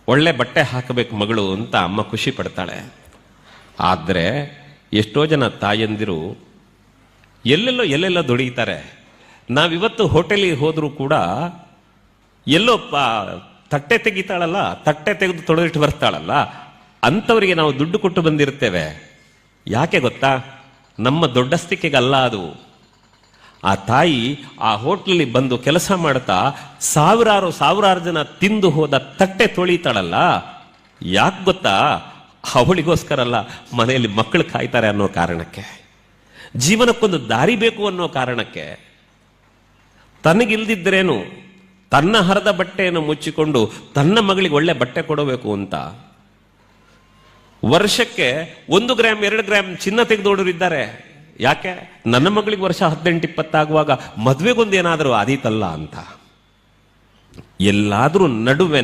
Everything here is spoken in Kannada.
ಒಳ್ಳೆ ಬಟ್ಟೆ ಹಾಕಬೇಕು ಮಗಳು ಅಂತ ಅಮ್ಮ ಖುಷಿ ಪಡ್ತಾಳೆ. ಆದರೆ ಎಷ್ಟೋ ಜನ ತಾಯಂದಿರು ಎಲ್ಲೆಲ್ಲೋ ದುಡಿತಾರೆ. ನಾವಿವತ್ತು ಹೋಟೆಲಿಗೆ ಹೋದರೂ ಕೂಡ ಎಲ್ಲೋ ತಟ್ಟೆ ತೆಗಿತಾಳಲ್ಲ, ತಟ್ಟೆ ತೆಗೆದು ತೊಳೆದಿಟ್ಟು ಬರ್ತಾಳಲ್ಲ, ಅಂಥವರಿಗೆ ನಾವು ದುಡ್ಡು ಕೊಟ್ಟು ಬಂದಿರ್ತೇವೆ. ಯಾಕೆ ಗೊತ್ತಾ? ನಮ್ಮ ದೊಡ್ಡಸ್ತಿಕೆಗಲ್ಲ ಅದು. ಆ ತಾಯಿ ಆ ಹೋಟ್ಲಲ್ಲಿ ಬಂದು ಕೆಲಸ ಮಾಡ್ತಾ ಸಾವಿರಾರು ಜನ ತಿಂದು ಹೋದ ತಟ್ಟೆ ತೊಳಿತಾಳಲ್ಲ, ಯಾಕೆ ಗೊತ್ತಾ? ಅವಳಿಗೋಸ್ಕರ ಅಲ್ಲ, ಮನೆಯಲ್ಲಿ ಮಕ್ಕಳು ಕಾಯ್ತಾರೆ ಅನ್ನೋ ಕಾರಣಕ್ಕೆ, ಜೀವನಕ್ಕೊಂದು ದಾರಿ ಬೇಕು ಅನ್ನೋ ಕಾರಣಕ್ಕೆ. ತನಗಿಲ್ದಿದ್ರೇನು ತನ್ನ ಹರದ ಬಟ್ಟೆಯನ್ನು ಮುಚ್ಚಿಕೊಂಡು ತನ್ನ ಮಗಳಿಗೆ ಒಳ್ಳೆ ಬಟ್ಟೆ ಕೊಡಬೇಕು ಅಂತ ವರ್ಷಕ್ಕೆ 1 ಗ್ರಾಮ್ 2 ಗ್ರಾಮ್ ಚಿನ್ನ ತೆಗೆದೋಡರಿದ್ದಾರೆ. ಯಾಕೆ? ನನ್ನ ಮಗಳಿಗೆ ವರ್ಷ 18-20 ಆಗುವಾಗ ಮದುವೆಗೊಂದೇನಾದರೂ ಆದೀತಲ್ಲ ಅಂತ. ಎಲ್ಲಾದ್ರೂ ನಡುವೆ